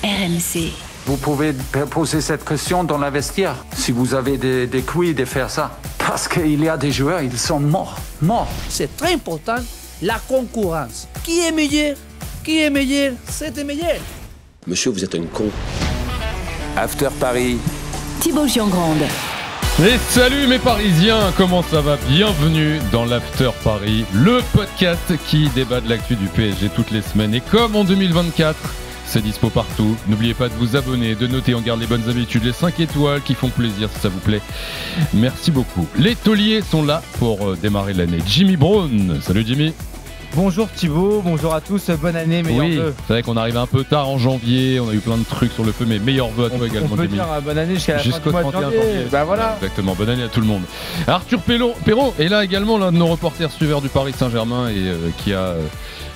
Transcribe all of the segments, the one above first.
RMC. Vous pouvez poser cette question dans la vestiaire, si vous avez des couilles de faire ça. Parce qu'il y a des joueurs, ils sont morts. C'est très important, la concurrence. Qui est meilleur? C'est le meilleur. Monsieur, vous êtes un con. After Paris. Thibaut Giangrande. Et salut mes Parisiens, comment ça va? Bienvenue dans l'After Paris, le podcast qui débat de l'actu du PSG toutes les semaines. Et comme en 2024, c'est dispo partout. N'oubliez pas de vous abonner, de noter, on garde les bonnes habitudes, les 5 étoiles qui font plaisir si ça vous plaît. Merci beaucoup. Les tauliers sont là pour démarrer l'année. Jimmy Brown, salut Jimmy. Bonjour Thibaut, bonjour à tous, bonne année, meilleurs vœux. C'est vrai qu'on arrive un peu tard en janvier, on a eu plein de trucs sur le feu, mais meilleurs vœux à toi également. On peut Jimmy. dire bonne année jusqu'à la fin Jusqu'au du mois de 31 janvier. Bah voilà. Exactement, bonne année à tout le monde. Arthur Perrault est là également, l'un de nos reporters suiveurs du Paris Saint-Germain et qui a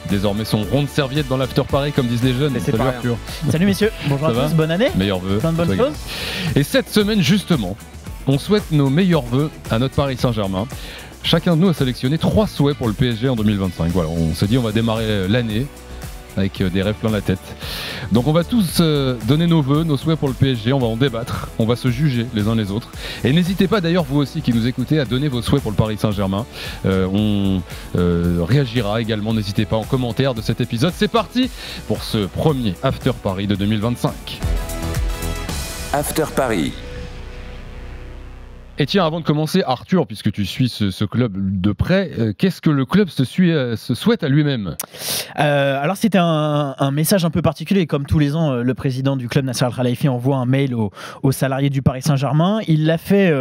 désormais son rond de serviette dans l'After Paris, comme disent les jeunes. Salut Arthur. Salut messieurs, bonjour à tous, bonne année. Meilleurs vœux. Plein de bonnes choses. Et cette semaine justement, on souhaite nos meilleurs vœux à notre Paris Saint-Germain. Chacun de nous a sélectionné 3 souhaits pour le PSG en 2025. Voilà, on s'est dit on va démarrer l'année avec des rêves plein la tête. Donc on va tous donner nos vœux, nos souhaits pour le PSG, on va en débattre, on va se juger les uns les autres. Et n'hésitez pas d'ailleurs vous aussi qui nous écoutez à donner vos souhaits pour le Paris Saint-Germain. On réagira également, n'hésitez pas en commentaire de cet épisode. C'est parti pour ce premier After Paris de 2025. After Paris. Et tiens, avant de commencer, Arthur, puisque tu suis ce club de près, qu'est-ce que le club se souhaite à lui-même? Alors c'était un message un peu particulier. Comme tous les ans, le président du club, Nasser Al-Khelaifi, envoie un mail aux salariés du Paris Saint-Germain. Il l'a fait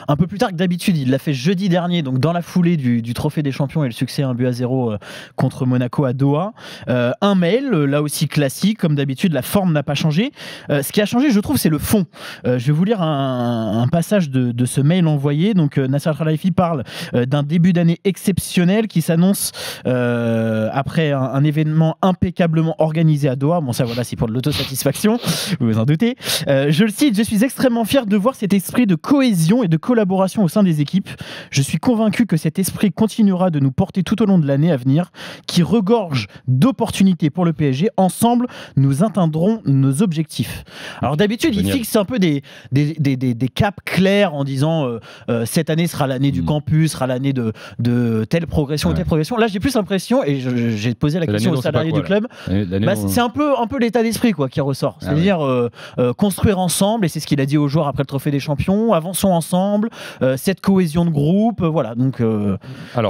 un peu plus tard que d'habitude. Il l'a fait jeudi dernier, donc dans la foulée du Trophée des Champions et le succès 1-0 contre Monaco à Doha. Un mail, là aussi classique, comme d'habitude, la forme n'a pas changé. Ce qui a changé, je trouve, c'est le fond. Je vais vous lire un passage de ce mail envoyé. Donc Nasser Al-Khelaifi parle d'un début d'année exceptionnel qui s'annonce après un événement impeccablement organisé à Doha. Bon ça voilà, c'est pour de l'autosatisfaction, vous vous en doutez. Je le cite: je suis extrêmement fier de voir cet esprit de cohésion et de collaboration au sein des équipes. Je suis convaincu que cet esprit continuera de nous porter tout au long de l'année à venir, qui regorge d'opportunités pour le PSG. Ensemble, nous atteindrons nos objectifs. Alors d'habitude, il fixe un peu des caps clairs en disant cette année sera l'année du campus, sera l'année de telle progression ou telle progression. Là, j'ai plus l'impression, et j'ai posé la question aux salariés du club, c'est un peu l'état d'esprit qui ressort. C'est-à-dire construire ensemble, et c'est ce qu'il a dit aux joueurs après le Trophée des Champions, avançons ensemble, cette cohésion de groupe, voilà. Donc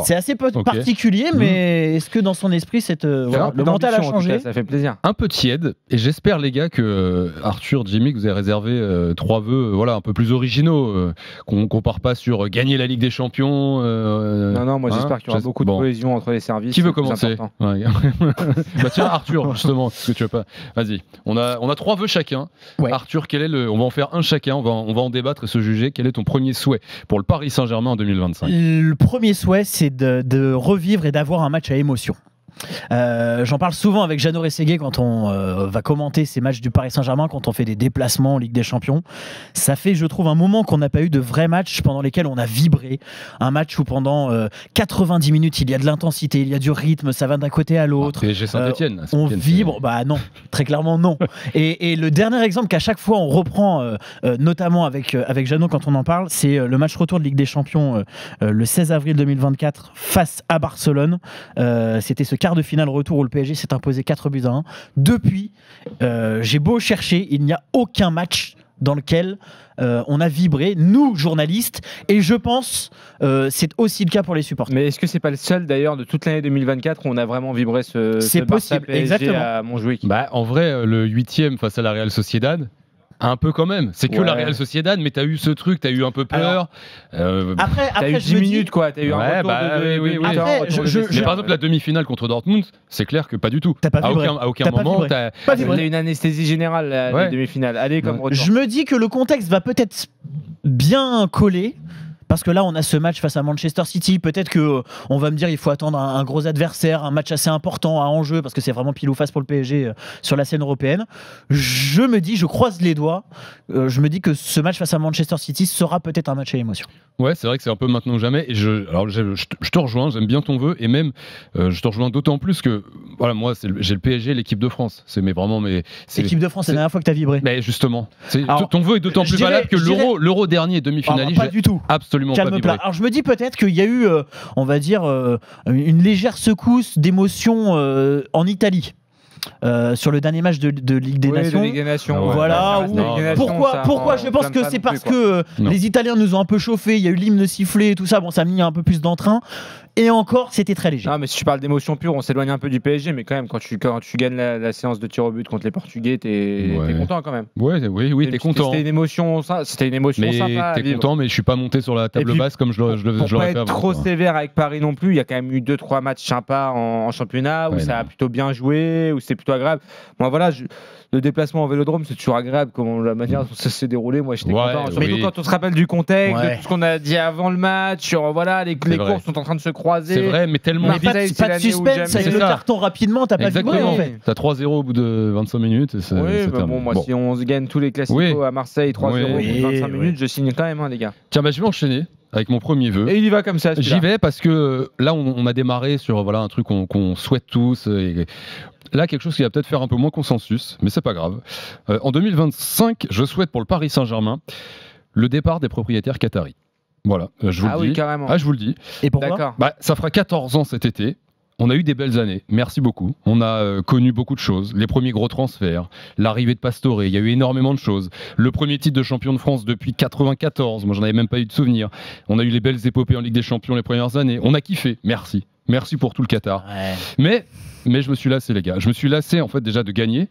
c'est assez particulier, mais est-ce que dans son esprit, le mental a changé? Cas, ça fait plaisir. Un peu tiède, et j'espère les gars que Arthur, Jimmy, que vous avez réservé 3 vœux un peu plus originaux, qu'on part pas sur gagner la Ligue des Champions. Non, moi j'espère qu'il y aura beaucoup de cohésion entre les services. Qui veut commencer? Bah tiens Arthur, justement, ce que tu veux pas. Vas-y. On a 3 vœux chacun. Ouais. Arthur, on va en faire un chacun. On va en débattre et se juger. Quel est ton premier souhait pour le Paris Saint-Germain en 2025? Le premier souhait, c'est de revivre et d'avoir un match à émotion. J'en parle souvent avec Jeannot Rességuier quand on va commenter ces matchs du Paris Saint-Germain, quand on fait des déplacements en Ligue des Champions. Ça fait, je trouve, un moment qu'on n'a pas eu de vrais matchs pendant lesquels on a vibré. Un match où pendant 90 minutes il y a de l'intensité, il y a du rythme, ça va d'un côté à l'autre. PSG Saint-Etienne. On vibre, bah non, très clairement non. Et le dernier exemple qu'à chaque fois on reprend, notamment avec Jeannot quand on en parle, c'est le match retour de Ligue des Champions le 16 avril 2024 face à Barcelone. C'était ce quart de finale retour où le PSG s'est imposé 4-1. Depuis, j'ai beau chercher, il n'y a aucun match dans lequel on a vibré, nous journalistes, et je pense c'est aussi le cas pour les supporters. Mais est-ce que c'est pas le seul d'ailleurs de toute l'année 2024 où on a vraiment vibré ce possible, PSG exactement. à Montjuïc? En vrai, le 8e face à la Real Sociedad, un peu quand même, c'est que la Real Sociedad, mais t'as eu ce truc, t'as eu un peu peur. Après t'as eu 10 minutes quoi, t'as eu un retour oui. Après, mais par exemple la demi-finale contre Dortmund, c'est clair que pas du tout. T'as pas vibré. À aucun moment t'as une anesthésie générale la demi-finale. Allez comme retour. Je me dis que le contexte va peut-être bien coller, Parce que là, on a ce match face à Manchester City. Peut-être que on va me dire il faut attendre un gros adversaire, un match assez important à enjeu, parce que c'est vraiment pile ou face pour le PSG sur la scène européenne. Je croise les doigts. Je me dis que ce match face à Manchester City sera peut-être un match à émotion. Ouais, c'est vrai que c'est un peu maintenant ou jamais. Et je te rejoins, j'aime bien ton vœu. Et même, je te rejoins d'autant plus que, voilà, moi, j'ai le PSG, l'équipe de France. C'est L'équipe de France, c'est la dernière fois que tu as vibré. Mais justement, ton vœu est d'autant plus valable que l'Euro dernier, demi-finaliste. Pas du tout. Absolument pas vibré. Alors je me dis peut-être qu'il y a eu, on va dire, une légère secousse d'émotion en Italie. Sur le dernier match de Ligue des Nations. De Ligue des Nations. Voilà. Pourquoi je pense que c'est parce que les Italiens nous ont un peu chauffé. Il y a eu l'hymne sifflé et tout ça. Bon, ça a mis un peu plus d'entrain. Et encore, c'était très léger. Non, mais si tu parles d'émotion pure, on s'éloigne un peu du PSG, mais quand même, quand tu gagnes la séance de tir au but contre les Portugais, t'es content quand même. Oui, t'es content. C'était une émotion sympa. T'es content, mais je suis pas monté sur la table basse comme je l'aurais fait avant. Pour pas être trop sévère avec Paris non plus, il y a quand même eu 2-3 matchs sympas en championnat où ça a plutôt bien joué, où c'est plutôt agréable. Moi, voilà, le déplacement en Vélodrome, c'est toujours agréable, comme la manière dont ça s'est déroulé. Moi, j'étais content. Surtout quand on se rappelle du contexte, de tout ce qu'on a dit avant le match, sur les courses sont en train de se croiser. C'est vrai, mais tellement. Pas de suspense, avec le carton rapidement, t'as pas vibré en fait. T'as 3-0 au bout de 25 minutes. Si on se gagne tous les classicos à Marseille 3-0 au bout de 25 minutes, je signe quand même, les gars. Tiens, je vais enchaîner avec mon premier vœu. Et il y va comme ça. J'y vais parce que là, on a démarré sur un truc qu'on souhaite tous. Et là, quelque chose qui va peut-être faire un peu moins consensus, mais c'est pas grave. En 2025, je souhaite pour le Paris Saint-Germain le départ des propriétaires qataris. Voilà, je vous le dis. Oui, carrément. Je vous le dis. Et pourquoi ? Ça fera 14 ans cet été. On a eu des belles années, merci beaucoup. On a connu beaucoup de choses, les premiers gros transferts, l'arrivée de Pastore, il y a eu énormément de choses. Le premier titre de champion de France depuis 94, moi j'en avais même pas eu de souvenir. On a eu les belles épopées en Ligue des Champions les premières années. On a kiffé, merci. Merci pour tout le Qatar. Ouais. Mais je me suis lassé, les gars. Je me suis lassé en fait déjà de gagner.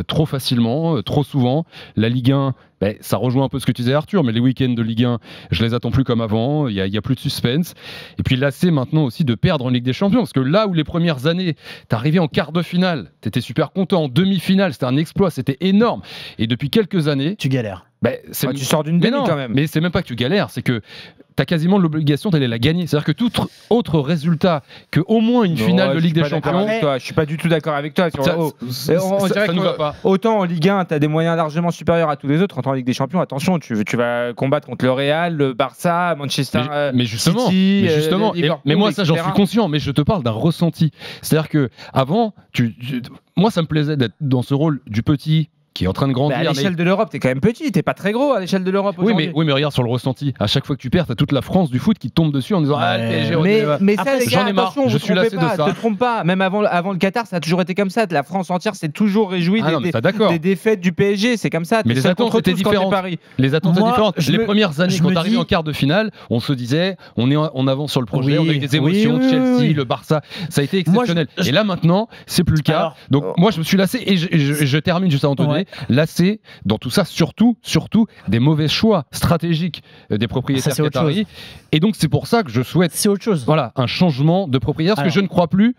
Trop facilement, trop souvent. La Ligue 1, ça rejoint un peu ce que tu disais Arthur, mais les week-ends de Ligue 1, je les attends plus comme avant, il y a plus de suspense. Et puis là, c'est maintenant aussi de perdre en Ligue des Champions, parce que là où les premières années, t'arrivais en quart de finale, t'étais super content, en demi-finale, c'était un exploit, c'était énorme. Et depuis quelques années... Tu galères. Tu sors d'une demi quand même. Mais c'est même pas que tu galères, c'est que t'as quasiment l'obligation d'aller la gagner. C'est-à-dire que tout autre résultat que au moins une finale de Ligue des Champions. Je suis pas du tout d'accord avec toi. Ça nous va pas. Autant en Ligue 1, t'as des moyens largement supérieurs à tous les autres. En Ligue des Champions, attention, tu vas combattre contre le Real, le Barça, Manchester City. Mais moi, ça, j'en suis conscient. Mais je te parle d'un ressenti. C'est-à-dire que avant, moi, ça me plaisait d'être dans ce rôle du petit qui est en train de grandir. À l'échelle de l'Europe, t'es quand même petit, t'es pas très gros à l'échelle de l'Europe. Oui, mais regarde sur le ressenti. À chaque fois que tu perds, t'as toute la France du foot qui tombe dessus en disant le PSG. Mais ça, les gars, attention, je suis lassé de ça. Te trompe pas. Même avant le Qatar, ça a toujours été comme ça. La France entière s'est toujours réjouie des défaites du PSG. C'est comme ça. Mais les attentes étaient différentes. Les attentes étaient différentes. Les premières années, quand t'arrivais en quart de finale, on se disait, on avance sur le projet. On a eu des émotions. Chelsea, le Barça, ça a été exceptionnel. Et là maintenant, c'est plus le cas. Donc moi, je me suis lassé et je termine juste avant de donner. Lassé dans tout ça, surtout des mauvais choix stratégiques des propriétaires qataris. Et donc c'est pour ça que je souhaite voilà, un changement de propriétaire, parce que je ne crois plus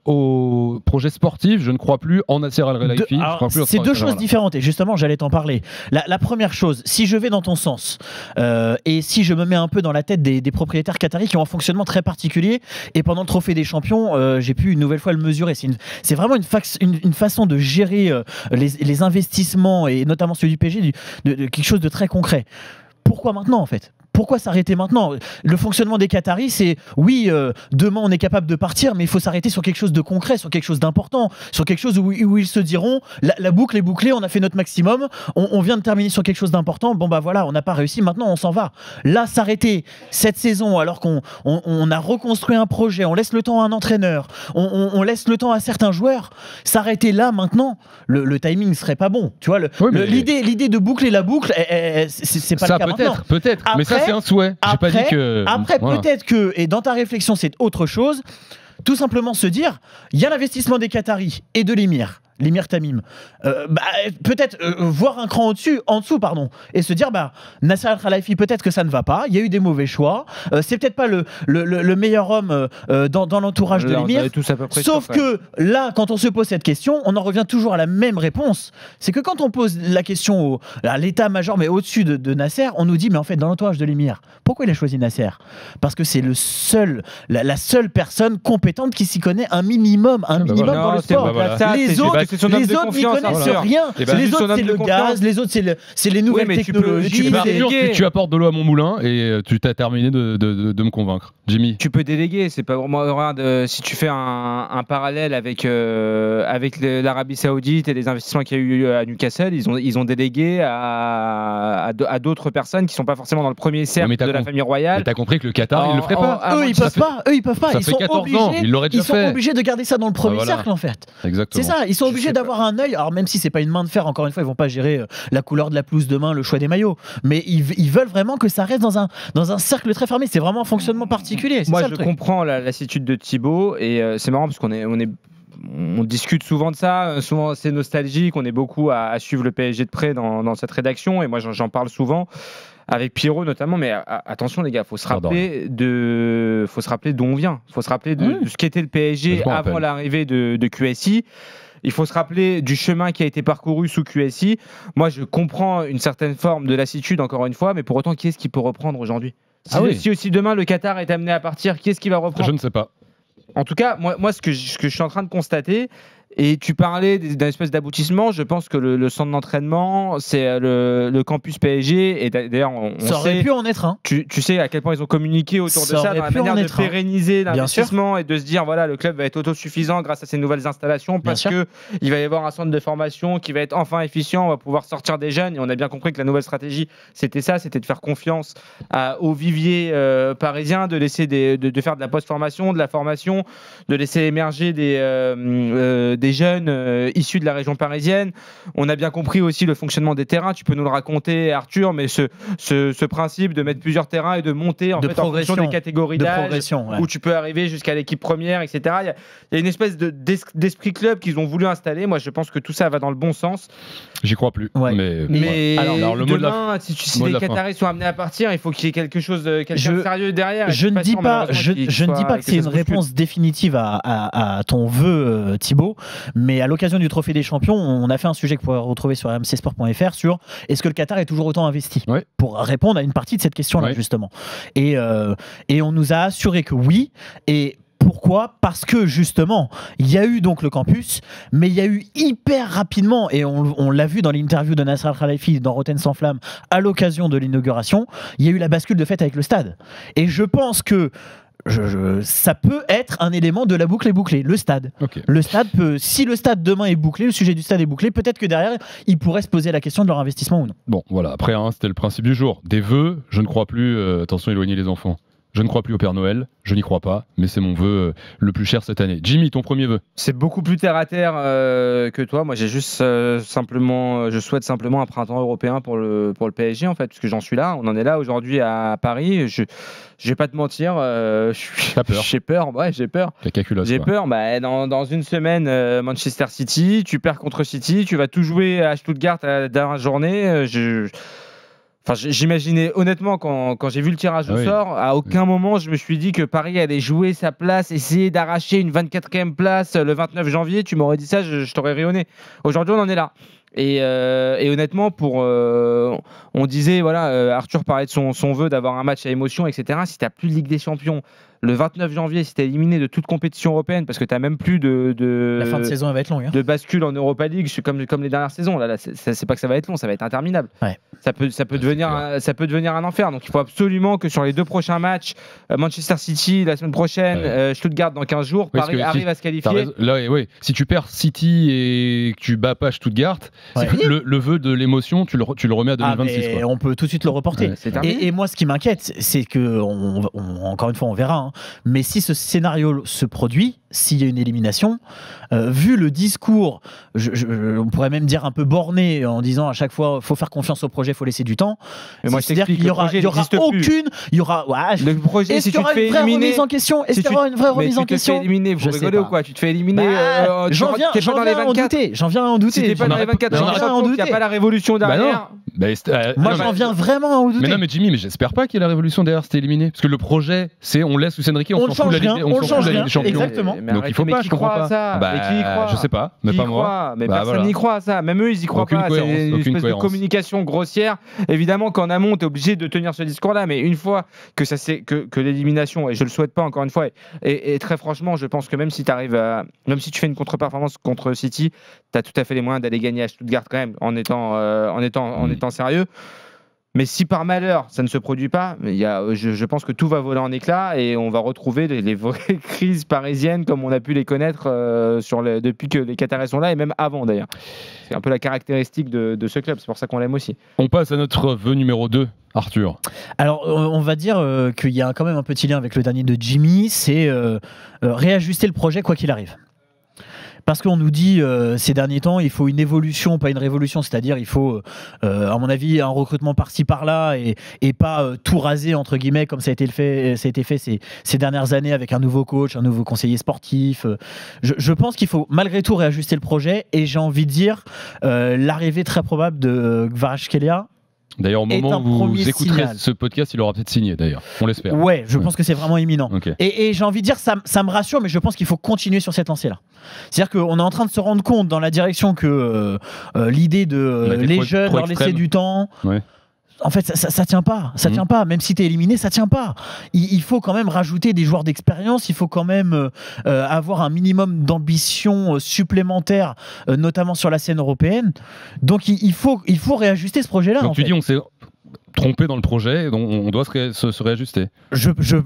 au projet sportif, je ne crois plus en Nasser Al-Khelaifi. C'est deux choses différentes, et justement j'allais t'en parler. La première chose, si je vais dans ton sens, et si je me mets un peu dans la tête des propriétaires qataris qui ont un fonctionnement très particulier, et pendant le Trophée des Champions, j'ai pu une nouvelle fois le mesurer. C'est vraiment une façon de gérer les investissements, et notamment celui du PSG, de quelque chose de très concret. Pourquoi maintenant en fait ? Pourquoi s'arrêter maintenant ? Le fonctionnement des Qataris, c'est oui, demain on est capable de partir, mais il faut s'arrêter sur quelque chose de concret, sur quelque chose d'important, sur quelque chose où ils se diront la boucle est bouclée, on a fait notre maximum, on vient de terminer sur quelque chose d'important, bon bah voilà, on n'a pas réussi, maintenant on s'en va. Là, s'arrêter cette saison alors qu'on a reconstruit un projet, on laisse le temps à un entraîneur, on laisse le temps à certains joueurs, s'arrêter là maintenant, le timing serait pas bon. Tu vois, l'idée de boucler la boucle, c'est pas ça, le cas maintenant. Peut-être, mais ça c'est un souhait. J'ai pas dit que. Après, peut-être que, et dans ta réflexion, c'est autre chose, tout simplement se dire, il y a l'investissement des Qataris et de l'émir. l'Émir Tamim, peut-être voir un cran en dessous, et se dire Nasser Al-Khelaifi, peut-être que ça ne va pas, il y a eu des mauvais choix, c'est peut-être pas le meilleur homme dans l'entourage de l'Émir. Sauf que là, quand on se pose cette question, on en revient toujours à la même réponse. C'est que quand on pose la question à l'état-major, mais au-dessus de Nasser, on nous dit mais en fait dans l'entourage de l'Émir, pourquoi il a choisi Nasser? Parce que c'est la seule personne compétente qui s'y connaît un minimum dans le sport. Les autres n'y connaissent rien. Les autres, c'est le gaz, les autres, c'est les nouvelles technologies. Tu apportes de l'eau à mon moulin et tu t'as terminé de me convaincre. Jimmy. Tu peux déléguer, c'est pas vraiment. Regarde, si tu fais un parallèle avec l'Arabie Saoudite et les investissements qu'il y a eu à Newcastle, ils ont délégué à d'autres personnes qui sont pas forcément dans le premier cercle de la famille royale. Mais t'as compris que le Qatar, il le ferait pas. Eux, ils peuvent pas. Ça fait 14 ans, ils l'auraient déjà fait. Ils sont obligés de garder ça dans le premier cercle, en fait. Exactement. C'est ça, ils sont obligés d'avoir un œil. Alors même si c'est pas une main de fer, encore une fois, ils vont pas gérer la couleur de la pelouse demain, le choix des maillots, mais ils veulent vraiment que ça reste dans un cercle très fermé. C'est vraiment un fonctionnement particulier. Moi, je comprends la lassitude de Thibaut et c'est marrant parce on discute souvent de ça, souvent c'est nostalgique, on est beaucoup à suivre le PSG de près dans cette rédaction et moi j'en parle souvent avec Pierrot notamment, mais attention les gars, faut se rappeler d'où on vient, faut se rappeler de ce qu'était le PSG avant l'arrivée de QSI. Il faut se rappeler du chemin qui a été parcouru sous QSI. Moi, je comprends une certaine forme de lassitude, encore une fois, mais pour autant, qui est-ce qui peut reprendre aujourd'hui ? Si aussi demain le Qatar est amené à partir, qui est-ce qui va reprendre ? Je ne sais pas. En tout cas, moi ce que je suis en train de constater, et tu parlais d'un espèce d'aboutissement, je pense que le centre d'entraînement, c'est le campus PSG, et d'ailleurs ça aurait pu en être un. Tu sais à quel point ils ont communiqué autour de ça, dans la manière de pérenniser l'investissement et de se dire voilà, le club va être autosuffisant grâce à ces nouvelles installations parce que il va y avoir un centre de formation qui va être enfin efficient, on va pouvoir sortir des jeunes, et on a bien compris que la nouvelle stratégie c'était de faire confiance au vivier parisien, de laisser de faire de la post-formation, de la formation, de laisser émerger des jeunes issus de la région parisienne. On a bien compris aussi le fonctionnement des terrains. Tu peux nous le raconter, Arthur, mais ce principe de mettre plusieurs terrains et de monter en fonction des catégories d'âge, où tu peux arriver jusqu'à l'équipe première, etc. Il y a une espèce d'esprit club qu'ils ont voulu installer. Moi, je pense que tout ça va dans le bon sens. J'y crois plus. Mais alors, le demain, si les Qataris sont amenés à partir, il faut qu'il y ait quelque chose de sérieux derrière. Je ne dis pas que c'est une réponse définitive à ton vœu, Thibaut. Mais à l'occasion du Trophée des Champions, on a fait un sujet que vous pourrez retrouver sur rmcsport.fr sur est-ce que le Qatar est toujours autant investi pour répondre à une partie de cette question-là, justement. Et on nous a assuré que oui. Et pourquoi ? Parce que justement, il y a eu donc le campus, mais il y a eu hyper rapidement, et on l'a vu dans l'interview de Nasser Al-Khelaifi dans Rotten sans flamme à l'occasion de l'inauguration, il y a eu la bascule de fait avec le stade. Et je pense que ça peut être un élément de la boucle est bouclée, le stade. Le stade si le stade demain est bouclé, le sujet du stade est bouclé, peut-être que derrière, ils pourraient se poser la question de leur investissement ou non. Bon, voilà, après, c'était le principe du jour. Des vœux, je ne crois plus, attention, éloignez les enfants. Je ne crois plus au Père Noël, je n'y crois pas, mais c'est mon vœu le plus cher cette année. Jimmy, ton premier vœu ? C'est beaucoup plus terre à terre que toi. Moi, j'ai juste je souhaite simplement un printemps européen pour le PSG, en fait, parce que j'en suis là. On en est là aujourd'hui à Paris. Je vais pas te mentir. T'as peur ? J'ai peur. Ouais, j'ai peur. J'ai peur. Dans une semaine, Manchester City, tu perds contre City, tu vas tout jouer à Stuttgart à la dernière journée. J'imaginais honnêtement quand j'ai vu le tirage au sort, à aucun moment je me suis dit que Paris allait jouer sa place, essayer d'arracher une 24e place le 29 janvier. Tu m'aurais dit ça, je t'aurais rayonné. Aujourd'hui, on en est là. Et honnêtement, on disait, Arthur parlait de son vœu d'avoir un match à émotion, etc. Si tu n'as plus de Ligue des Champions, le 29 janvier, si tu es éliminé de toute compétition européenne, parce que tu n'as même plus la fin de saison va être longue. De bascule en Europa League, comme les dernières saisons. Là, c'est pas que ça va être long, ça va être interminable. Ça peut devenir un enfer. Donc il faut absolument que sur les 2 prochains matchs, Manchester City la semaine prochaine, Stuttgart dans 15 jours, Paris arrive à se qualifier. Si tu perds City et que tu bats pas Stuttgart, le vœu de l'émotion, tu le remets à 2026. On peut tout de suite le reporter. Et moi, ce qui m'inquiète, c'est que, encore une fois, on verra. hein. Mais si ce scénario se produit, s'il y a une élimination, vu le discours, on pourrait même dire un peu borné, en disant à chaque fois, faut faire confiance au projet, faut laisser du temps. Mais moi, c'est-à-dire qu'il y aura aucune, il y aura. Ouais, le projet, si tu te fais éliminer, remise en question, est-ce qu'il y aura une vraie remise en question? Tu te fais éliminer, vous rigolez ou quoi? Tu te fais éliminer. J'en viens à en douter. Si t'es pas dans les 24, il n'y a pas la révolution derrière. Moi, j'en viens vraiment à en douter. Mais non, mais Jimmy, mais j'espère pas qu'il y ait la révolution derrière, c'était éliminé. Parce que le projet, c'est on laisse Luis Enrique, on s'en fout la Ligue des Champions. Exactement. Donc il faut pas, je comprends pas. Ça. Mais qui y croit? Je sais pas, mais pas moi. Mais personne n'y croit à ça. Même eux, ils y croient pas. C'est une espèce de communication grossière. Évidemment qu'en amont, t'es obligé de tenir ce discours-là, mais une fois que l'élimination, et je le souhaite pas encore une fois, et très franchement, je pense que même si tu fais une contre-performance contre City, t'as tout à fait les moyens d'aller gagner à Stuttgart quand même, en étant sérieux. Mais si par malheur ça ne se produit pas, je pense que tout va voler en éclats et on va retrouver les vraies crises parisiennes comme on a pu les connaître depuis que les Qatarais sont là et même avant d'ailleurs. C'est un peu la caractéristique de ce club, c'est pour ça qu'on l'aime aussi. On passe à notre vœu numéro 2, Arthur. Alors on va dire qu'il y a quand même un petit lien avec le dernier de Jimmy, c'est réajuster le projet quoi qu'il arrive. Parce qu'on nous dit ces derniers temps, il faut une évolution, pas une révolution, c'est-à-dire il faut, à mon avis, un recrutement par-ci par-là et pas tout raser entre guillemets comme ça a été fait ces dernières années avec un nouveau coach, un nouveau conseiller sportif. Je pense qu'il faut malgré tout réajuster le projet et j'ai envie de dire l'arrivée très probable de Kvaratskhelia. D'ailleurs, au moment où vous écouterez ce podcast, il aura peut-être signé, d'ailleurs. On l'espère. Ouais, je pense que c'est vraiment imminent. Okay. Et j'ai envie de dire, ça me rassure, mais je pense qu'il faut continuer sur cette lancée-là. C'est-à-dire qu'on est en train de se rendre compte dans la direction que l'idée de les jeunes, leur laisser du temps... Ouais. En fait, ça tient pas. Ça tient pas. Même si tu es éliminé, ça tient pas. Il faut quand même rajouter des joueurs d'expérience. Il faut quand même avoir un minimum d'ambition supplémentaire, notamment sur la scène européenne. Donc, il faut réajuster ce projet-là. Donc, tu dis, on s'est trompé dans le projet, donc on doit se réajuster.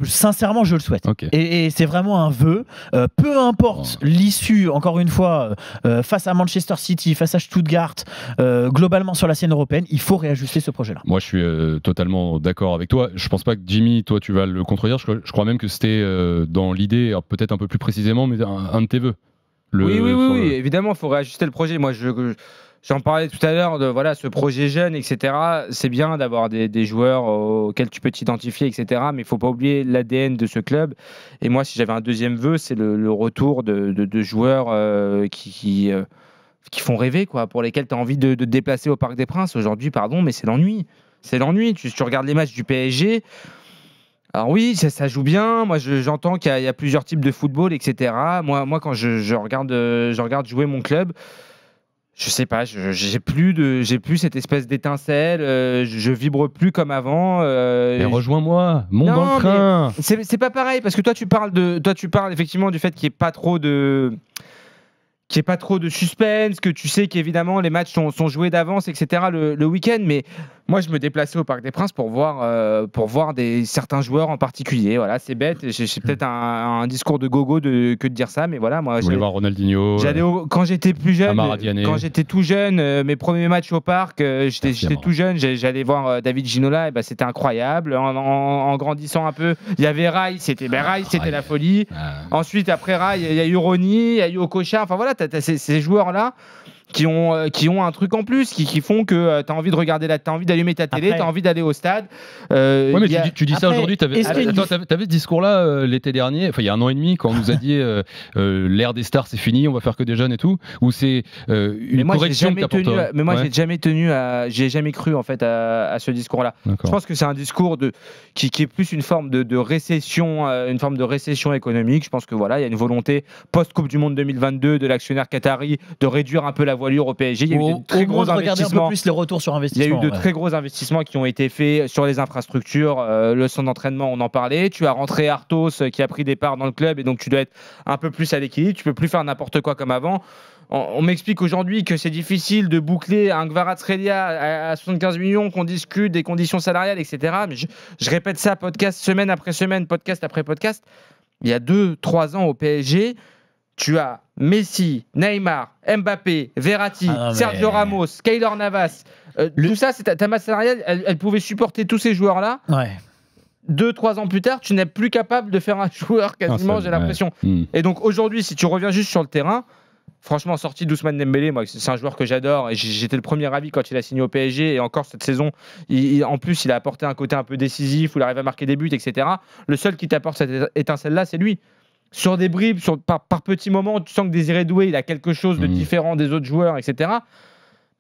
Sincèrement, je le souhaite. Okay. Et c'est vraiment un vœu. Peu importe l'issue, encore une fois, face à Manchester City, face à Stuttgart, globalement sur la scène européenne, il faut réajuster ce projet-là. Moi, je suis totalement d'accord avec toi. Je pense pas que Jimmy, toi, tu vas le contredire. Je crois même que c'était dans l'idée, peut-être un peu plus précisément, mais un de tes vœux. Oui, évidemment, il faut réajuster le projet. Moi, j'en parlais tout à l'heure de ce projet jeune, etc. C'est bien d'avoir des joueurs auxquels tu peux t'identifier, etc. Mais il ne faut pas oublier l'ADN de ce club. Et moi, si j'avais un deuxième vœu, c'est le retour de joueurs qui font rêver, quoi, pour lesquels tu as envie de te déplacer au Parc des Princes. Aujourd'hui, pardon, mais c'est l'ennui. C'est l'ennui. Tu regardes les matchs du PSG. Alors oui, ça joue bien. Moi, j'entends qu'il y a plusieurs types de football, etc. Moi, quand je regarde jouer mon club, je sais pas, j'ai plus cette espèce d'étincelle, je vibre plus comme avant. Mais rejoins-moi, monte dans le train. C'est pas pareil parce que toi tu parles effectivement du fait qu'il n'y ait pas trop de suspense, que tu sais qu'évidemment les matchs sont joués d'avance, etc. le week-end, mais moi je me déplaçais au Parc des Princes pour voir certains joueurs en particulier. Voilà, c'est bête, j'ai peut-être un discours de gogo que de dire ça, mais voilà, moi je voulais voir Ronaldinho. Quand j'étais plus jeune, mes premiers matchs au Parc, j'étais tout jeune, j'allais voir David Ginola, et c'était incroyable. En grandissant un peu, il y avait Rai, c'était la folie. Ensuite après Rai, il y a eu Ronny, il y a eu Okocha, enfin voilà, t'as ces joueurs-là qui ont un truc en plus, qui font que tu as envie de regarder t'as envie d'allumer ta télé, tu as envie d'aller au stade. Ouais, mais tu dis ça aujourd'hui, t'avais ce discours-là l'été dernier, enfin il y a 1 an et demi, quand on nous a dit l'ère des stars c'est fini, on va faire que des jeunes et tout, ou c'est une correction que t'apportes. Mais moi j'ai jamais cru en fait à ce discours-là. D'accord. Je pense que c'est un discours qui est plus une forme de récession, une forme de récession économique. Je pense que voilà, il y a une volonté post-Coupe du Monde 2022 de l'actionnaire qatari de réduire un peu la voilure au PSG. Il y a eu de très gros investissements. Un peu plus les retours sur investissement. Il y a eu de très gros investissements qui ont été faits sur les infrastructures, le centre d'entraînement, on en parlait. Tu as rentré Arthos qui a pris des parts dans le club et donc tu dois être un peu plus à l'équilibre. Tu peux plus faire n'importe quoi comme avant. On m'explique aujourd'hui que c'est difficile de boucler un Kvaratskhelia à 75 millions, qu'on discute des conditions salariales, etc. Mais je répète ça podcast semaine après semaine, podcast après podcast. Il y a 2-3 ans au PSG, tu as Messi, Neymar, Mbappé, Verratti, Sergio Ramos, Keylor Navas. Tout ça, ta masse salariale, elle pouvait supporter tous ces joueurs-là. Ouais. 2-3 ans plus tard, tu n'es plus capable de faire un joueur quasiment, j'ai l'impression. Et donc aujourd'hui, si tu reviens juste sur le terrain, franchement, sorti d'Ousmane Dembélé, moi, c'est un joueur que j'adore et j'étais le premier ravi quand il a signé au PSG. Et encore cette saison, en plus, il a apporté un côté un peu décisif où il arrive à marquer des buts, etc. Le seul qui t'apporte cette étincelle-là, c'est lui. Sur des bribes, par petits moments, tu sens que Désiré Doué, il a quelque chose de différent des autres joueurs, etc.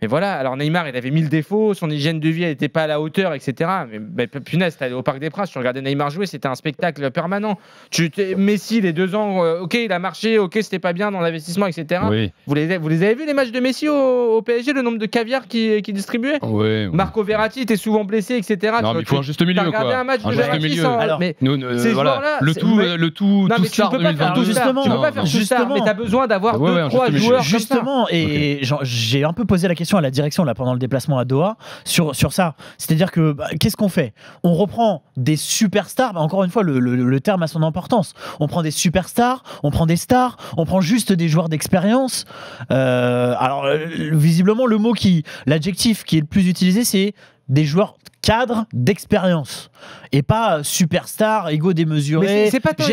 Mais voilà, alors Neymar, il avait 1000 défauts, son hygiène de vie, elle n'était pas à la hauteur, etc. Mais punaise, t'allais au Parc des Princes, tu regardais Neymar jouer, c'était un spectacle permanent. Messi, les 2 ans, ok, il a marché, ok, c'était pas bien dans l'investissement, etc. Oui. Vous les avez vus, les matchs de Messi au PSG, le nombre de caviar qu'il distribuait? Oui. Marco Verratti était souvent blessé, etc. Non, mais il faut un juste milieu, quoi. Un match de Verratti sans... Alors, mais ces joueurs-là, le tout star 2022. Justement, tu peux pas faire tout star, mais t'as besoin d'avoir 2-3 joueurs. Justement, et j'ai un peu posé la question à la direction là pendant le déplacement à Doha sur ça. C'est-à-dire que qu'est-ce qu'on fait? On reprend des superstars, encore une fois le terme a son importance. On prend des superstars, on prend des stars, on prend juste des joueurs d'expérience. Alors visiblement l'adjectif qui est le plus utilisé, c'est des joueurs cadres d'expérience et pas superstar, égo démesuré. Mais c'est pas tant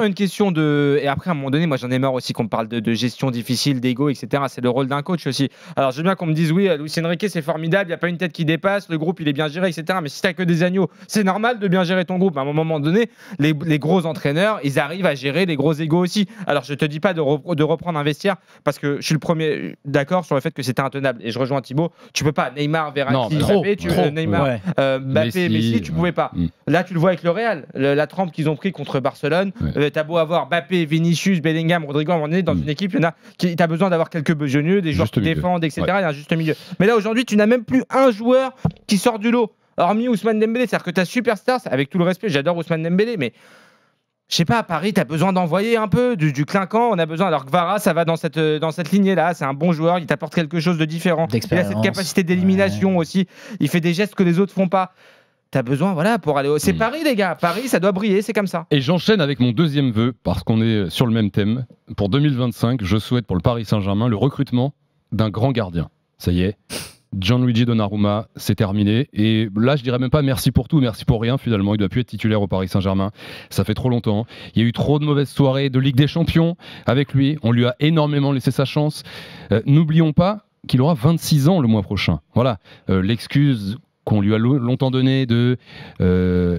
une question de. Et après, à un moment donné, moi j'en ai marre aussi qu'on me parle de gestion difficile, d'égo, etc. C'est le rôle d'un coach aussi. Alors j'aime bien qu'on me dise oui, Luis Enrique c'est formidable, il n'y a pas une tête qui dépasse, le groupe il est bien géré, etc. Mais si t'as que des agneaux, c'est normal de bien gérer ton groupe. À un moment donné, les gros entraîneurs, ils arrivent à gérer les gros égos aussi. Alors je te dis pas de reprendre un vestiaire parce que je suis le premier d'accord sur le fait que c'était intenable. Et je rejoins Thibaut, tu peux pas Neymar, Verratti, Mbappé, Neymar, Mbappé, Messi, tu pouvais pas. Là, tu le vois avec le Real, la trempe qu'ils ont pris contre Barcelone. T'as beau avoir Mbappé, Vinicius, Bellingham, Rodrigo, on est dans une équipe, il y en a qui t'as besoin d'avoir quelques besogneux, des joueurs qui défendent, etc. Il y a un juste milieu. Mais là, aujourd'hui, tu n'as même plus un joueur qui sort du lot. Hormis Ousmane Dembélé, c'est-à-dire que ta superstar, avec tout le respect, j'adore Ousmane Dembélé, mais je sais pas, à Paris, tu as besoin d'envoyer un peu du clinquant. On a besoin. Alors que Vara, ça va dans cette lignée-là. C'est un bon joueur. Il t'apporte quelque chose de différent. Il a cette capacité d'élimination aussi. Il fait des gestes que les autres font pas. Tu as besoin, voilà, pour aller. C'est Paris, les gars. Paris, ça doit briller. C'est comme ça. Et j'enchaîne avec mon deuxième vœu, parce qu'on est sur le même thème. Pour 2025, je souhaite pour le Paris Saint-Germain le recrutement d'un grand gardien. Ça y est. Gianluigi Donnarumma, c'est terminé. Et là, je dirais même pas merci pour tout, merci pour rien finalement. Il doit plus être titulaire au Paris Saint-Germain. Ça fait trop longtemps. Il y a eu trop de mauvaises soirées de Ligue des Champions avec lui. On lui a énormément laissé sa chance. N'oublions pas qu'il aura 26 ans le mois prochain. Voilà, l'excuse qu'on lui a longtemps donnée de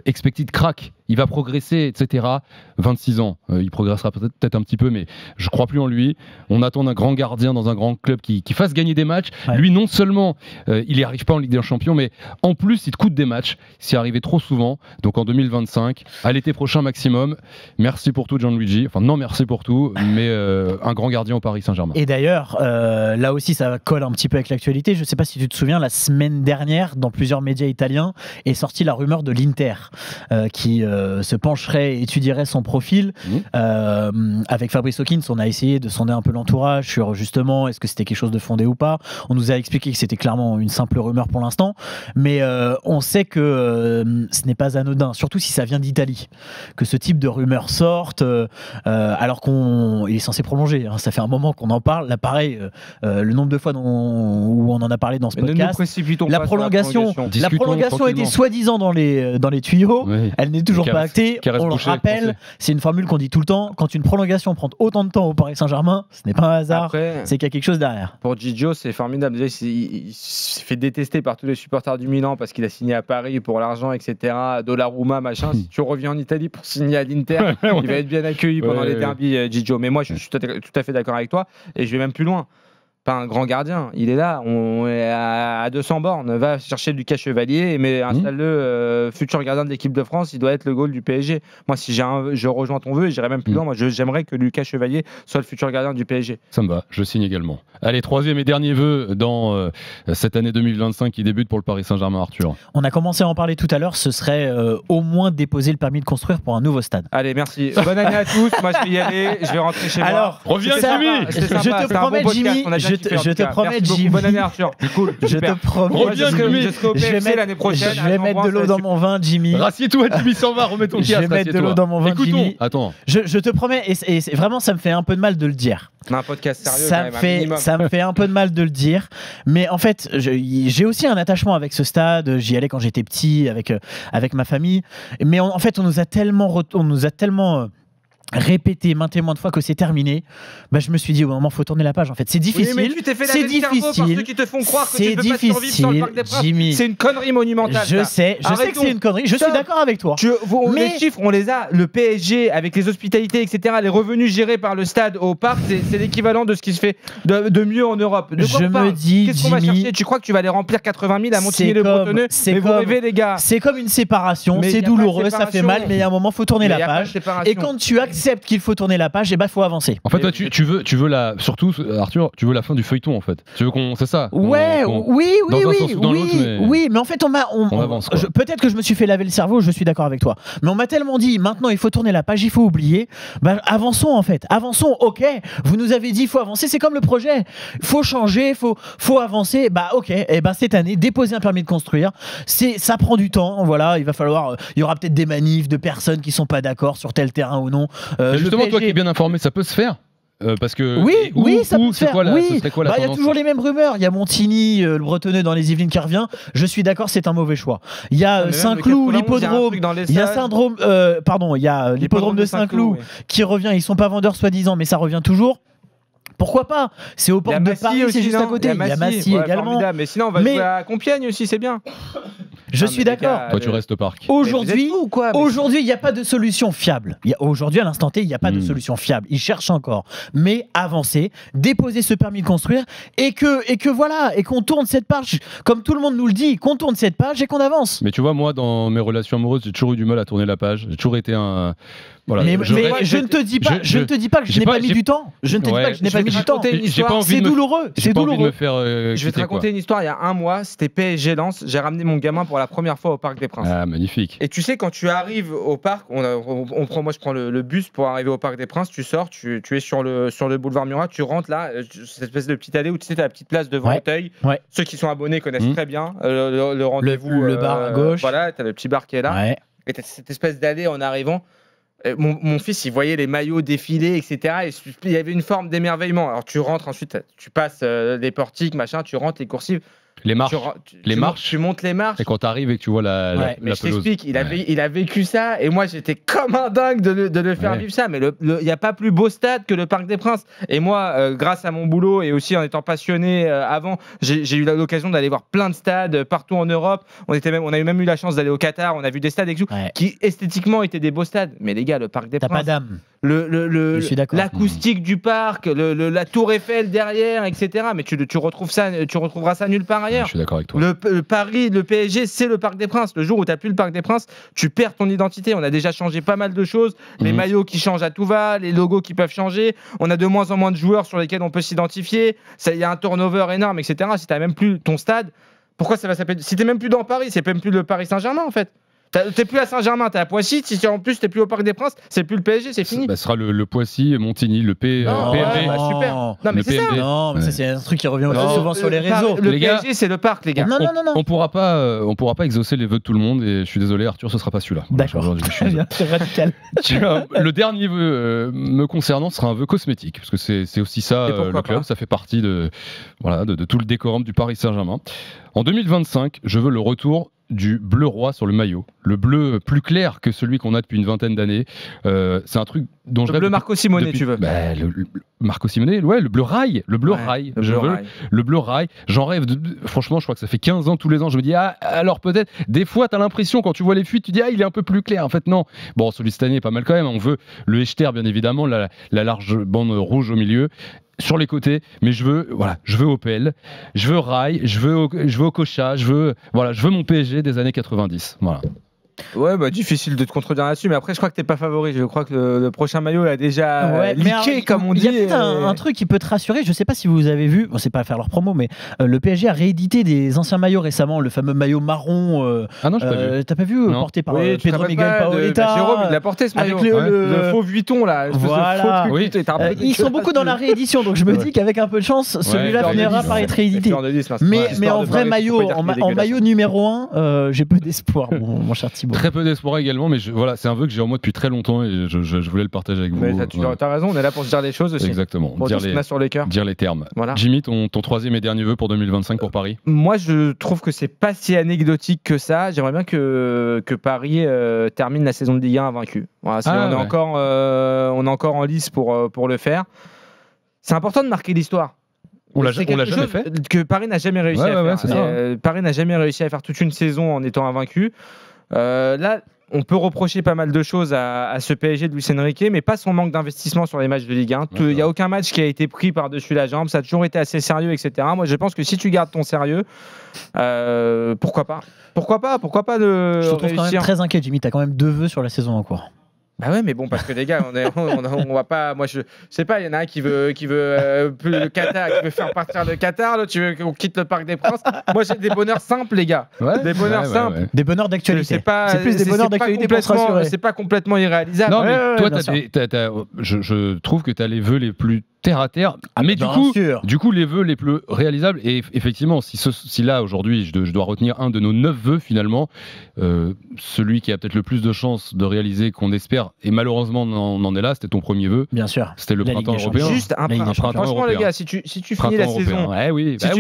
expected crack. Il va progresser, etc. 26 ans, il progressera peut-être un petit peu, mais je crois plus en lui. On attend un grand gardien dans un grand club qui fasse gagner des matchs. Ouais. Lui, non seulement il n'y arrive pas en Ligue des Champions, mais en plus, il te coûte des matchs. C'est arrivé trop souvent. Donc en 2025, à l'été prochain maximum. Merci pour tout, Gianluigi. Enfin, non, merci pour tout, mais un grand gardien au Paris Saint-Germain. Et d'ailleurs, là aussi, ça colle un petit peu avec l'actualité. Je ne sais pas si tu te souviens, la semaine dernière, dans plusieurs médias italiens, est sortie la rumeur de l'Inter qui se pencherait et étudierait son profil. Avec Fabrice Hawkins, on a essayé de sonder un peu l'entourage sur justement est-ce que c'était quelque chose de fondé ou pas. On nous a expliqué que c'était clairement une simple rumeur pour l'instant, mais on sait que ce n'est pas anodin, surtout si ça vient d'Italie, que ce type de rumeur sorte alors qu'il est censé prolonger. Ça fait un moment qu'on en parle. Là, pareil, le nombre de fois où on en a pas dans ce podcast. La prolongation était soi-disant dans les tuyaux. Oui. Elle n'est toujours pas actée. On le rappelle, c'est une formule qu'on dit tout le temps. Quand une prolongation prend autant de temps au Paris Saint-Germain, ce n'est pas un hasard. C'est qu'il y a quelque chose derrière. Pour Gigio, c'est formidable. Déjà, il s'est fait détester par tous les supporters du Milan parce qu'il a signé à Paris pour l'argent, etc. Donnarumma, machin. Si tu reviens en Italie pour signer à l'Inter, il va être bien accueilli pendant les derbies, Gigio. Mais moi, je suis tout à fait d'accord avec toi. Et je vais même plus loin. Pas un grand gardien, il est là, on est à 200 bornes, va chercher Lucas Chevalier, mais installe-le futur gardien de l'équipe de France, il doit être le goal du PSG. Moi, si je rejoins ton vœu, et j'irai même plus loin, moi j'aimerais que Lucas Chevalier soit le futur gardien du PSG. Ça me va, je signe également. Allez, troisième et dernier vœu dans cette année 2025 qui débute pour le Paris Saint-Germain, Arthur. On a commencé à en parler tout à l'heure, ce serait au moins déposer le permis de construire pour un nouveau stade. Allez, merci. Bonne année à tous, moi je vais y aller, je vais rentrer chez moi. Alors, reviens Jimmy. Je te promets Jimmy, je te promets, Jimmy. Bonne année, Arthur. C'est cool. Je te promets. Reviens, Jimmy. Je serai au PFC l'année prochaine. Je vais mettre de l'eau dans mon vin, Jimmy. Rassieds-toi, Jimmy s'en va, remets ton Je casque. vais mettre de l'eau dans mon vin, Écoutons. Jimmy. Attends. Je te promets, et vraiment, ça me fait un peu de mal de le dire. On a un podcast sérieux. Ça me fait un peu de mal de le dire, mais en fait, j'ai aussi un attachement avec ce stade. J'y allais quand j'étais petit, avec ma famille. Mais en fait, on nous a tellement répété maintes et maintes fois que c'est terminé. Bah, je me suis dit au moment faut tourner la page. En fait, c'est difficile. Oui, mais tu t'es fait c'est difficile. Par ceux qui te font croire que tu peux pas survivre sur le Parc des Princes. Jimmy. C'est une connerie monumentale. Je sais que c'est une connerie. Je suis d'accord avec toi. Les chiffres, on les a. Le PSG avec les hospitalités, etc. Les revenus gérés par le stade au parc, c'est l'équivalent de ce qui se fait de mieux en Europe. De quoi je me dis, qu'est-ce qu'on va chercher? Tu crois que tu vas aller remplir 80 000 à Montigny-le-Bretonneux? Mais vous rêvez, les gars. C'est comme une séparation. C'est douloureux, ça fait mal, mais il y a un moment faut tourner la page. Et quand tu acceptes qu'il faut tourner la page, et bah faut avancer. En fait, toi, tu veux la, surtout Arthur, tu veux la fin du feuilleton en fait. Tu veux c'est ça. Oui, mais en fait on avance. Peut-être que je me suis fait laver le cerveau, je suis d'accord avec toi. Mais on m'a tellement dit, maintenant il faut tourner la page, il faut oublier. Bah avançons en fait, avançons. Ok, vous nous avez dit il faut avancer, c'est comme le projet. Faut changer, faut avancer. Bah ok, et ben cette année déposer un permis de construire, ça prend du temps. Voilà, il y aura peut-être des manifs de personnes qui sont pas d'accord sur tel terrain ou non. Justement, toi qui es bien informé, ça peut se faire parce que ça peut se faire. Ce serait quoi la il y a toujours les mêmes rumeurs. Il y a Montigny, le Bretonneux dans les Yvelines qui revient. Je suis d'accord, c'est un mauvais choix. Il y a Saint-Cloud, l'hippodrome. Il y a l'hippodrome de Saint-Cloud qui revient. Ils sont pas vendeurs soi-disant, mais ça revient toujours. Pourquoi pas? C'est aux portes de Paris, c'est juste à côté. Il y a Massy également. Mais sinon, on va jouer à Compiègne aussi, c'est bien. Je suis d'accord. Toi, tu restes au parc. Aujourd'hui, il n'y a pas de solution fiable. Aujourd'hui, à l'instant T, il n'y a pas de solution fiable. Ils cherchent encore. Mais avancer, déposer ce permis de construire et qu'on tourne cette page, comme tout le monde nous le dit, qu'on tourne cette page et qu'on avance. Mais tu vois, moi, dans mes relations amoureuses, j'ai toujours eu du mal à tourner la page. J'ai toujours été un. Voilà, mais je ne te dis pas que je n'ai pas mis du temps. Je ne te dis pas que je n'ai pas mis du temps. C'est douloureux. C'est douloureux. Je vais te raconter une histoire. Il y a un mois, c'était PSG Lens. J'ai ramené mon gamin pour la première fois au Parc des Princes. Ah, magnifique. Et tu sais, quand tu arrives au parc, moi je prends le bus pour arriver au Parc des Princes. Tu sors, tu es sur le boulevard Murat, tu rentres là, cette espèce de petite allée où tu sais, t'as la petite place devant Auteuil. Ceux qui sont abonnés connaissent très bien le rendez-vous. Le bar à gauche. Voilà, t'as le petit bar qui est là. Et t'as cette espèce d'allée en arrivant. Mon fils, il voyait les maillots défiler, etc. Et il y avait une forme d'émerveillement. Alors tu rentres ensuite, tu passes les portiques, machin, tu rentres les coursives. Les marches. Tu montes les marches. Et quand tu arrives et que tu vois la mais je t'explique, il a vécu ça et moi j'étais comme un dingue de le faire vivre ça. Mais il n'y a pas plus beau stade que le Parc des Princes. Et moi, grâce à mon boulot et aussi en étant passionné avant, j'ai eu l'occasion d'aller voir plein de stades partout en Europe. On a même eu la chance d'aller au Qatar. On a vu des stades qui esthétiquement étaient des beaux stades. Mais les gars, le Parc des Princes. T'as pas d'âme. L'acoustique du parc, la tour Eiffel derrière, etc. Mais tu retrouveras ça nulle part ailleurs. Je suis d'accord avec toi. Le PSG, c'est le Parc des Princes. Le jour où tu n'as plus le Parc des Princes, tu perds ton identité. On a déjà changé pas mal de choses. Les maillots qui changent à tout va, les logos qui peuvent changer. On a de moins en moins de joueurs sur lesquels on peut s'identifier. Il y a un turnover énorme, etc. Si tu n'as même plus ton stade, pourquoi ça va s'appeler? Si tu n'es même plus dans Paris, c'est même plus le Paris Saint-Germain en fait. T'es plus à Saint-Germain, t'es à Poissy. Si en plus t'es plus au Parc des Princes, c'est plus le PSG, c'est fini. Ce sera le Poissy, Montigny, le PMB. Super. Non mais c'est ça. Non, mais ça c'est un truc qui revient aussi souvent sur les réseaux. Le PSG, c'est le parc, les gars. Non. On pourra pas exaucer les vœux de tout le monde. Et je suis désolé, Arthur, ce sera pas celui-là. D'accord. C'est radical. Le dernier vœu me concernant sera un vœu cosmétique, parce que c'est aussi ça le club. Ça fait partie de tout le décorum du Paris Saint-Germain. En 2025, je veux le retour du bleu roi sur le maillot. Le bleu plus clair que celui qu'on a depuis une vingtaine d'années. C'est un truc dont je rêve. Le bleu Marco Simone, tu veux Marco Simone, le bleu rail. Le bleu rail. Le bleu rail. J'en rêve. Franchement, je crois que ça fait 15 ans tous les ans. Je me dis, alors peut-être, des fois, tu as l'impression, quand tu vois les fuites, tu dis, il est un peu plus clair. En fait, non. Bon, celui de cette année est pas mal quand même. On veut le Echter, bien évidemment, la large bande rouge au milieu. Sur les côtés, mais je veux Opel, je veux Rail, je veux Okocha, je veux mon PSG des années 90. Voilà. Ouais, bah difficile de te contredire là-dessus, mais après je crois que t'es pas favori. Je crois que le prochain maillot a déjà leaké, comme on dit. Il y a peut-être un truc qui peut te rassurer. Je sais pas si vous avez vu, bon, c'est pas à faire leur promo, mais le PSG a réédité des anciens maillots récemment, le fameux maillot marron. Ah non, je pas vu. T'as pas vu porté par Pedro Miguel Paoletta. Jérôme, il l'a porté ce maillot. Avec le faux vuitton là. Voilà. Ils sont beaucoup dans la réédition, donc je me dis qu'avec un peu de chance, celui-là finira par être réédité. Mais en vrai maillot, en maillot numéro 1, j'ai peu d'espoir, mon cher Thibaut. Très peu d'espoir également, mais voilà, c'est un vœu que j'ai en moi depuis très longtemps et je voulais le partager avec vous. T'as raison, on est là pour se dire les choses aussi. Exactement. Pour dire ce qu'on a sur les cœurs. Dire les termes. Voilà. Jimmy, ton troisième et dernier vœu pour 2025 pour Paris? Moi, je trouve que c'est pas si anecdotique que ça. J'aimerais bien que Paris termine la saison de Ligue 1 invaincu. Voilà, on est encore en lice pour le faire. C'est important de marquer l'histoire. On l'a jamais fait. Que Paris n'a jamais réussi à faire. Paris n'a jamais réussi à faire toute une saison en étant invaincu. Là, on peut reprocher pas mal de choses à ce PSG de Luis Enrique, mais pas son manque d'investissement sur les matchs de Ligue 1. Il n'y a aucun match qui a été pris par-dessus la jambe. Ça a toujours été assez sérieux, etc. Moi, je pense que si tu gardes ton sérieux, pourquoi pas de Je te trouve quand même très inquiet, Jimmy. T'as quand même 2 vœux sur la saison en cours. Bah ouais, mais bon, parce que les gars, on va pas. Moi, je sais pas, il y en a un qui veut plus le Qatar, qui veut faire partir le Qatar, l'autre, tu veux qu'on quitte le Parc des Princes. Moi, j'ai des bonheurs simples, les gars. Des bonheurs simples. Ouais. Des bonheurs d'actualité. C'est plus des bonheurs d'actualité pour se rassurer. C'est pas complètement irréalisable. Non, mais toi, je trouve que tu as les vœux les plus terre à terre, mais du coup les vœux les plus réalisables, et effectivement si là aujourd'hui je dois retenir un de nos 9 vœux finalement, celui qui a peut-être le plus de chances de réaliser, qu'on espère, et malheureusement on en est là, c'était ton premier vœu. Bien sûr. C'était le printemps européen. Juste un printemps. Franchement les gars, si tu finis la saison,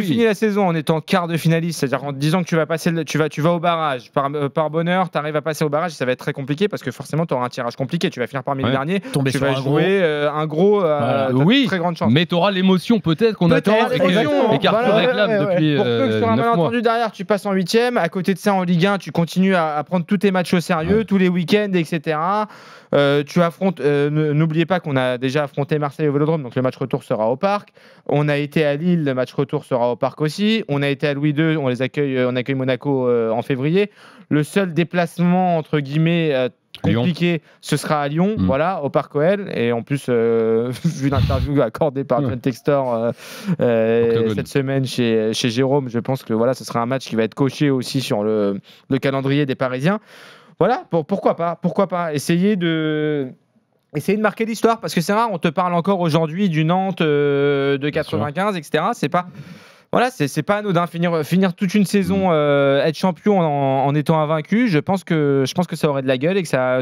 finis la saison en étant quart de finaliste, c'est-à-dire en te disant que tu vas au barrage, par bonheur, tu arrives à passer au barrage, ça va être très compliqué parce que forcément tu auras un tirage compliqué, tu vas finir parmi les derniers, tu vas jouer un gros très grande chance. Mais tu auras l'émotion peut-être qu'on attend et qu'Arthur réclame depuis pour peu que sur un malentendu derrière, tu passes en 8e. À côté de ça, en Ligue 1, tu continues à prendre tous tes matchs au sérieux, tous les week-ends, etc. Tu affrontes. N'oubliez pas qu'on a déjà affronté Marseille au Vélodrome, donc le match retour sera au Parc. On a été à Lille, le match retour sera au Parc aussi. On a été à Louis II, on accueille Monaco en février. Le seul déplacement entre guillemets compliqué, ce sera à Lyon, voilà, au Parc OL. Et en plus, vu l'interview accordée par John Textor cette semaine chez Jérôme, je pense que voilà, ce sera un match qui va être coché aussi sur le calendrier des Parisiens. Voilà, pourquoi pas essayer de marquer l'histoire, parce que c'est rare, on te parle encore aujourd'hui du Nantes de 95, etc. C'est pas... Voilà, c'est pas anodin. Finir toute une saison, être champion en étant invaincu, je pense que ça aurait de la gueule et que ça.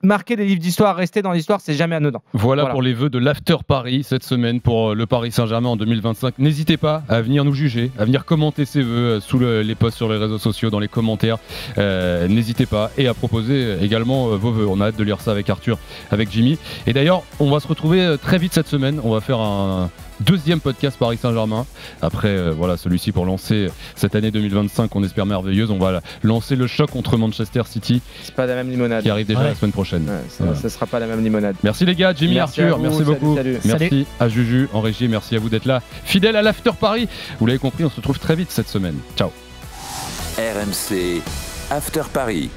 Marquer des livres d'histoire, rester dans l'histoire, c'est jamais anodin. Voilà pour les vœux de l'After Paris cette semaine pour le Paris Saint-Germain en 2025. N'hésitez pas à venir nous juger, à venir commenter ces vœux sous les posts sur les réseaux sociaux, dans les commentaires. N'hésitez pas, et à proposer également vos vœux. On a hâte de lire ça avec Arthur, avec Jimmy. Et d'ailleurs, on va se retrouver très vite cette semaine. On va faire un deuxième podcast Paris Saint-Germain. Après, voilà, celui-ci pour lancer cette année 2025 qu'on espère merveilleuse. On va lancer le choc contre Manchester City. C'est pas la même limonade. Qui arrive déjà la semaine prochaine. Ça sera pas la même limonade. Merci les gars, Jimmy, Arthur, merci beaucoup. Salut. Merci à Juju en régie, merci à vous d'être là, fidèle à l'After Paris. Vous l'avez compris, on se retrouve très vite cette semaine. Ciao. RMC After Paris.